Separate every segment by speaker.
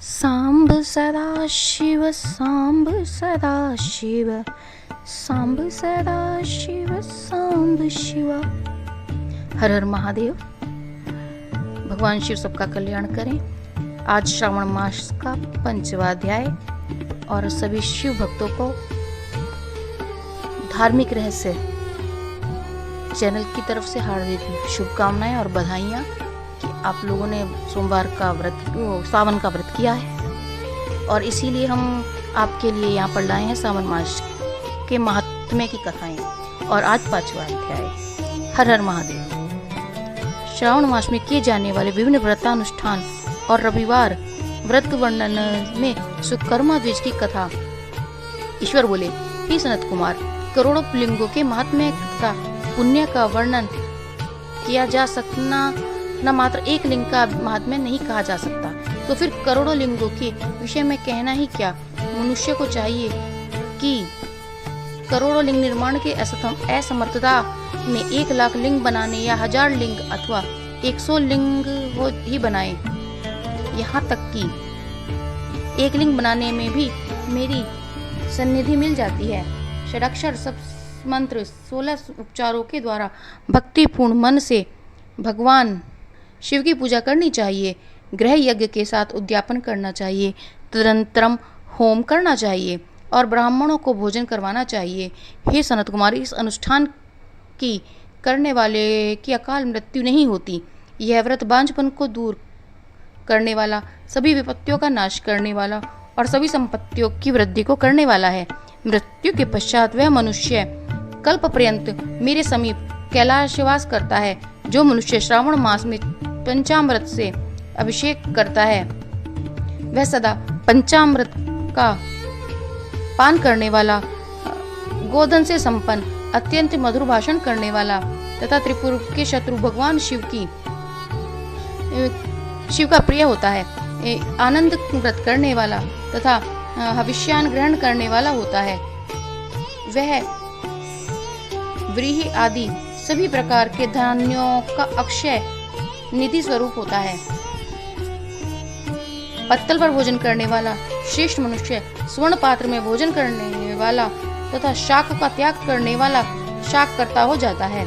Speaker 1: सांब सदा शिव सांब सदा शिव सांब सदा शिव सांब शिव। हर हर महादेव। भगवान शिव सबका कल्याण करें। आज श्रावण मास का 5वां अध्याय और सभी शिव भक्तों को धार्मिक रहस्य चैनल की तरफ से हार्दिक शुभकामनाएं और बधाइयाँ कि आप लोगों ने सोमवार का सावन का व्रत किया है और इसीलिए हम आपके लिए यहाँ पर लाए हैं सावन मास के महात्म्य की कथाएं। और आज 5वां अध्याय। हर हर महादेव। श्रावण मास में किए जाने वाले विभिन्न व्रतानुष्ठान और रविवार व्रत वर्णन में सुकर्मा द्विज की कथा। ईश्वर बोले, हे सनत कुमार, करोड़ों लिंगों के महात्म्य तथा पुण्य का वर्णन किया जा सकना न मात्र एक लिंग का महात्म्य नहीं कहा जा सकता, तो फिर करोड़ों लिंगों के विषय में कहना ही क्या। मनुष्य को चाहिए कि करोड़ों लिंग निर्माण के असमर्थता में 1 लाख लिंग बनाने या 1000 लिंग अथवा 100 लिंग ही बनाए। यहाँ तक कि एक लिंग बनाने में भी मेरी सन्निधि मिल जाती है। षडाक्षर सब मंत्र 16 उपचारों के द्वारा भक्तिपूर्ण मन से भगवान शिव की पूजा करनी चाहिए। ग्रह यज्ञ के साथ उद्यापन करना चाहिए, तदनंतरम होम करना चाहिए और ब्राह्मणों को भोजन करवाना चाहिए। हे सनत कुमार, इस अनुष्ठान की करने वाले की अकाल मृत्यु नहीं होती। यह व्रत बांझपन को दूर करने वाला, सभी विपत्तियों का नाश करने वाला और सभी संपत्तियों की वृद्धि को करने वाला है। मृत्यु के पश्चात वह मनुष्य कल्प पर्यंत मेरे समीप कैलाशवास करता है। जो मनुष्य श्रावण मास में पंचामृत से अभिषेक करता है वह सदा पंचामृत का पान करने वाला, गोधन से संपन्न, अत्यंत मधुर भाषण करने वाला तथा त्रिपुर के शत्रु भगवान शिव का प्रिय होता है। आनंद व्रत करने वाला तथा हविष्यान ग्रहण करने वाला होता है। वह व्रीहि आदि सभी प्रकार के धान्यों का अक्षय निधि स्वरूप होता है। पत्तल पर भोजन करने वाला श्रेष्ठ मनुष्य स्वर्ण पात्र में भोजन करने वाला तथा शाक का त्याग करने वाला शाक कर्ता हो जाता है।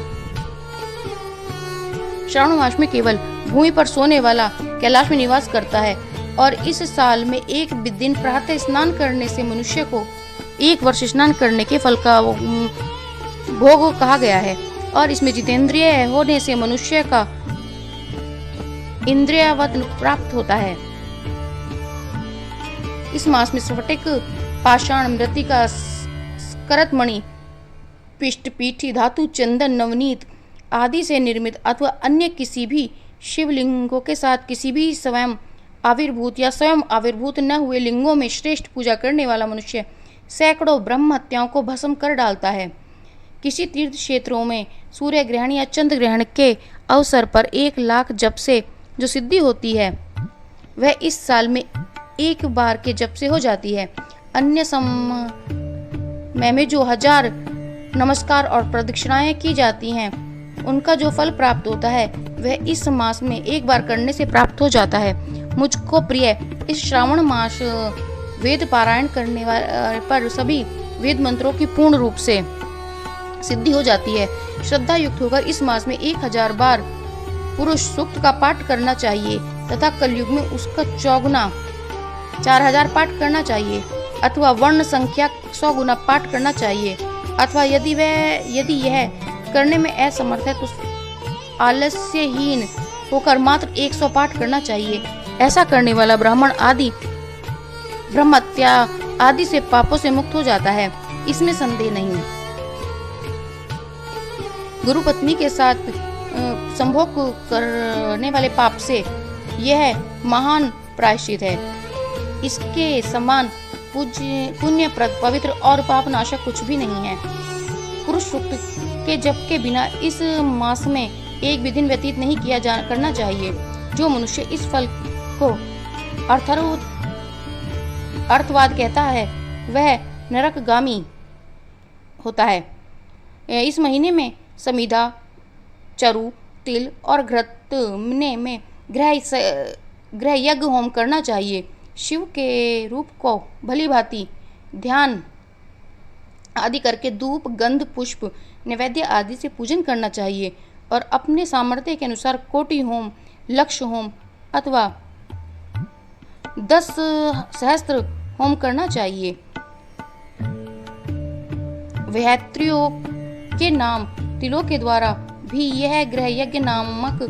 Speaker 1: श्रावण मास में केवल भूमि पर सोने वाला कैलाश में निवास करता है और इस साल में एक दिन प्रातः स्नान करने से मनुष्य को 1 वर्ष स्नान करने के फल का भोग कहा गया है। और इसमें जितेंद्रिय होने से मनुष्य का इंद्रियवत प्राप्त होता है। इस मास में स्फटिक, पाषाण, मृत्तिका, करतमणि, पिष्ट, पीठी धातु, चंदन, नवनीत आदि से निर्मित अथवा अन्य किसी भी शिवलिंगों के साथ किसी भी स्वयं आविर्भूत या स्वयं आविर्भूत न हुए लिंगों में श्रेष्ठ पूजा करने वाला मनुष्य सैकड़ों ब्रह्म हत्याओं को भस्म कर डालता है। किसी तीर्थ क्षेत्रों में सूर्य ग्रहण या चंद्र ग्रहण के अवसर पर 1 लाख जप से जो सिद्धि होती है वह इस साल में 1 बार के जप से हो जाती है। अन्य समय में जो 1000 नमस्कार और प्रदक्षिणाएं की जाती हैं उनका जो फल प्राप्त होता है वह इस मास में 1 बार करने से प्राप्त हो जाता है। मुझको प्रिय इस श्रावण मास वेद पारायण करने पर सभी वेद मंत्रों की पूर्ण रूप से सिद्धि हो जाती है। श्रद्धा युक्त होकर इस मास में 1000 बार पुरुष सूक्त का पाठ करना चाहिए तथा कलयुग में उसका चौगुना 4000 पाठ करना चाहिए अथवा वर्ण संख्या 100 गुना पाठ करना चाहिए। अथवा यदि यह करने में असमर्थ है तो आलस्यहीन होकर मात्र 100 पाठ करना चाहिए। ऐसा करने वाला ब्राह्मण आदि ब्रह्महत्या आदि से पापों से मुक्त हो जाता है, इसमें संदेह नहीं। गुरु पत्नी के साथ संभोग करने वाले पाप से यह महान प्रायश्चित है। इसके समान पुण्यप्रद, पवित्र और पाप नाशक कुछ भी नहीं है। पुरुष सूक्त के जप के बिना इस मास में एक भी दिन व्यतीत नहीं करना चाहिए। जो मनुष्य इस फल को अर्थवाद कहता है वह नरकगामी होता है। इस महीने में समिधा, चरु, तिल और घृत में ग्रह यज्ञ होम करना चाहिए। शिव के रूप को भली भांति ध्यान आदि करके धूप, गंध, पुष्प, नैवेद्य आदि से पूजन करना चाहिए और अपने सामर्थ्य के अनुसार कोटि होम, लक्ष होम अथवा 10 सहस्त्र होम करना चाहिए। वेहत्रियों के नाम तिलों के द्वारा भी यह ग्रह यज्ञ नामक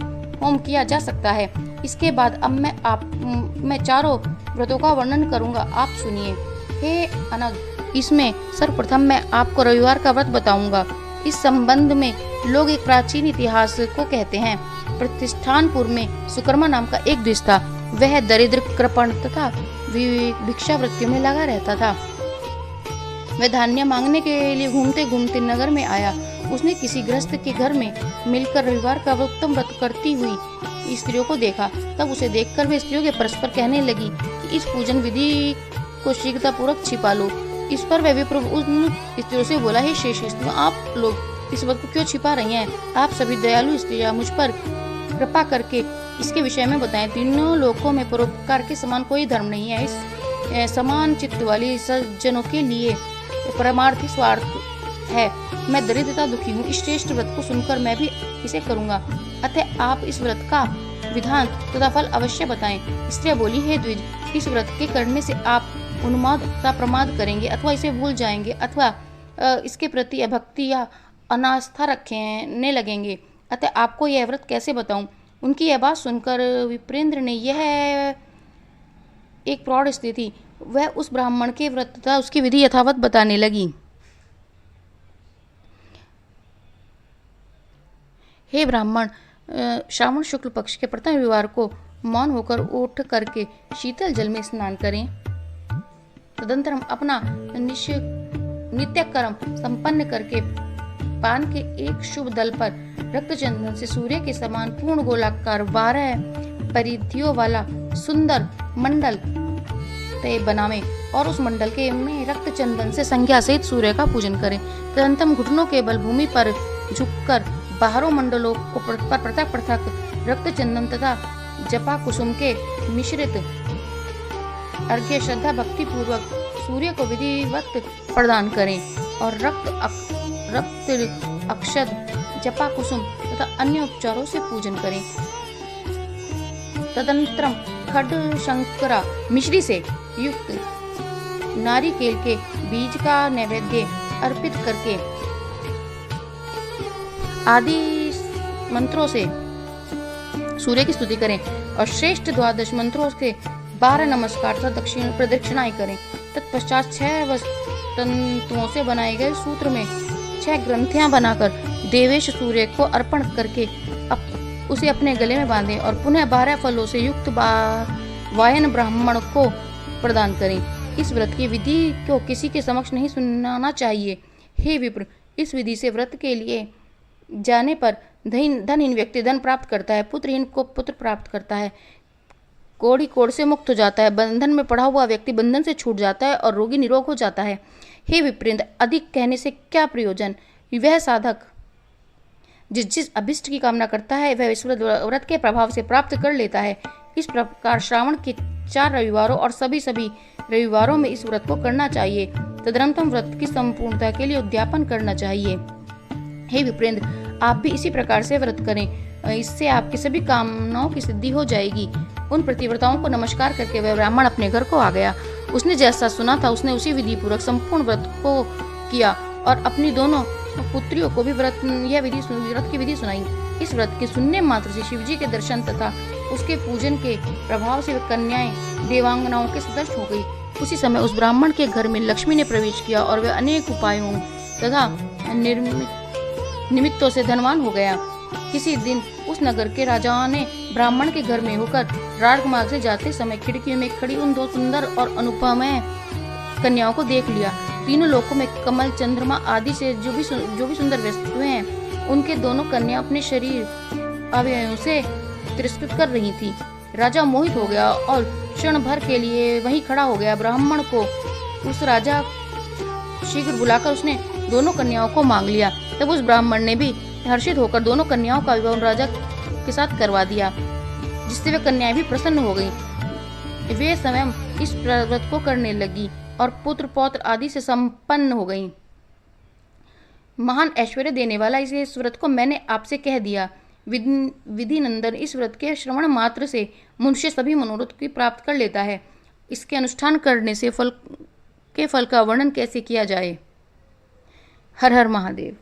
Speaker 1: होम किया जा सकता है। इसके बाद अब मैं चारों व्रतों का वर्णन करूंगा, आप सुनिए। हे अनग, इसमें सर्वप्रथम मैं आपको रविवार का व्रत बताऊंगा। इस संबंध में लोग एक प्राचीन इतिहास को कहते हैं। प्रतिष्ठानपुर में सुकर्मा नाम का एक द्विज था। वह दरिद्र, कृपण तथा भिक्षावृत्तियों में लगा रहता था। वह धान्य मांगने के लिए घूमते घूमते नगर में आया। उसने किसी गृहस्थ के घर में मिलकर रविवार का उत्तम व्रत करती हुई स्त्रियों को देखा। तब उसे देखकर वे स्त्रियों के परस्पर कहने लगी कि इस पूजन विधि को शीघ्रता पूर्वक छिपा लो। इस पर वह विप्र उन स्त्रियों से बोला, हे शेष स्त्रियों, आप लोग इस व्रत को क्यों छिपा रही हैं? आप सभी दयालु स्त्रियां मुझ पर कृपा करके इसके विषय में बताएं। तीनों लोकों में परोपकार के समान कोई धर्म नहीं है। इस समान चित्त वाली सज्जनों के लिए परमार्थी स्वार्थ है। मैं दरिद्र तथा दुखी हूँ। इस श्रेष्ठ व्रत को सुनकर मैं भी इसे करूँगा। अतः आप इस व्रत का विधान तथा फल अवश्य बताएं। स्त्रियां बोली, हे द्विज, इस व्रत के करने से आप उन्माद तथा प्रमाद करेंगे अथवा इसे भूल जाएंगे अथवा इसके प्रति अभक्ति या अनास्था रखने लगेंगे। अतः आपको यह व्रत कैसे बताऊं? उनकी यह बात सुनकर विप्रेंद्र ने यह एक प्रौढ़ स्त्री थी, वह उस ब्राह्मण के व्रत तथा उसकी विधि यथावत बताने लगी। हे ब्राह्मण, श्रावण शुक्ल पक्ष के प्रथम रविवार को मौन होकर उठ करके शीतल जल में स्नान करें। तदंतर हम अपना नित्य कर्म संपन्न करके पान के एक शुभ दल पर रक्त चंदन से सूर्य के समान पूर्ण गोलाकार 12 परिधियों वाला सुंदर मंडल तय बनावे और उस मंडल के में रक्त चंदन से संज्ञा सहित सूर्य का पूजन करें। तदंतर घुटनों के बल भूमि पर झुककर बाहरों मंडलों को पर पृथक पृथक रक्त चंदन तथा जपा कुसुम के मिश्रित अर्घ्य श्रद्धा भक्ति पूर्वक सूर्य को विधिवत प्रदान करें और रक्त अक्षत, जपा कुसुम तथा अन्य उपचारों से पूजन करें। तदंतरम खड शंकरा मिश्री से युक्त नारिकेल के बीज का नैवेद्य अर्पित करके आदि मंत्रों से सूर्य की स्तुति करें और श्रेष्ठ 12 मंत्रों के 12 नमस्कार तथा दक्षिण प्रदक्षिणाएं करें। तत्पश्चात 6 तंतुओं से बनाए गए सूत्र में 6 ग्रंथियां बनाकर देवेश सूर्य को अर्पण करके उसे अपने गले में बांधें और पुनः 12 फलों से युक्त वायन ब्राह्मण को प्रदान करें। इस व्रत की विधि को किसी के समक्ष नहीं सुनाना चाहिए। हे विप्र, इस विधि से व्रत के लिए जाने पर धनहीन व्यक्ति धन प्राप्त करता है, पुत्रहीन को पुत्र प्राप्त करता है, कोढ़ी कोढ़ से मुक्त हो जाता है, बंधन में पड़ा हुआ व्यक्ति बंधन से छूट जाता है और रोगी निरोग हो जाता है। हे विप्रेंद्र, अधिक कहने से क्या प्रयोजन? वह साधक जिस अभिष्ट की कामना करता है वह इस व्रत के प्रभाव से प्राप्त कर लेता है। इस प्रकार श्रावण के 4 रविवारों और सभी रविवारों में इस व्रत को करना चाहिए। तदनंतर व्रत की संपूर्णता के लिए उद्यापन करना चाहिए। हे विप्रेंद्र, आप भी इसी प्रकार से व्रत करें, इससे आपकी सभी कामनाओं की सिद्धि हो जाएगी। उन प्रतिव्रताओं को नमस्कार करके वह ब्राह्मण अपने घर को आ गया। उसने जैसा सुना था उसने उसी विधि पूर्वक संपूर्ण व्रत को किया और अपनी दोनों पुत्रियों को भी व्रत की विधि सुनाई। इस व्रत के सुनने मात्र से शिवजी के दर्शन तथा उसके पूजन के प्रभाव से कन्याएं देवांगनाओं के सदृश हो गई। उसी समय उस ब्राह्मण के घर में लक्ष्मी ने प्रवेश किया और वह अनेक उपायों तथा निमित्तों से धनवान हो गया। किसी दिन उस नगर के राजा ने ब्राह्मण के घर में होकर राजमार्ग से जाते समय खिड़की में खड़ी उन 2 सुंदर और अनुपमय कन्याओं को देख लिया। तीनों लोकों में कमल, चंद्रमा आदि से जो भी सुंदर वस्तुएं हैं, उनके दोनों कन्या अपने शरीर अवयवों से तिरस्कृत कर रही थी। राजा मोहित हो गया और क्षण भर के लिए वहीं खड़ा हो गया। ब्राह्मण को उस राजा शीघ्र बुलाकर उसने दोनों कन्याओं को मांग लिया। तब उस ब्राह्मण ने भी हर्षित होकर दोनों कन्याओं का विवाह राजा के साथ करवा दिया, जिससे वे कन्याएं भी प्रसन्न हो गईं। वे स्वयं इस व्रत को करने लगी और पुत्र पौत्र आदि से संपन्न हो गईं। महान ऐश्वर्य देने वाला इस व्रत को मैंने आपसे कह दिया। विधि नंदन, इस व्रत के श्रवण मात्र से मनुष्य सभी मनोरथ की प्राप्त कर लेता है। इसके अनुष्ठान करने से फल का वर्णन कैसे किया जाए। हर हर महादेव।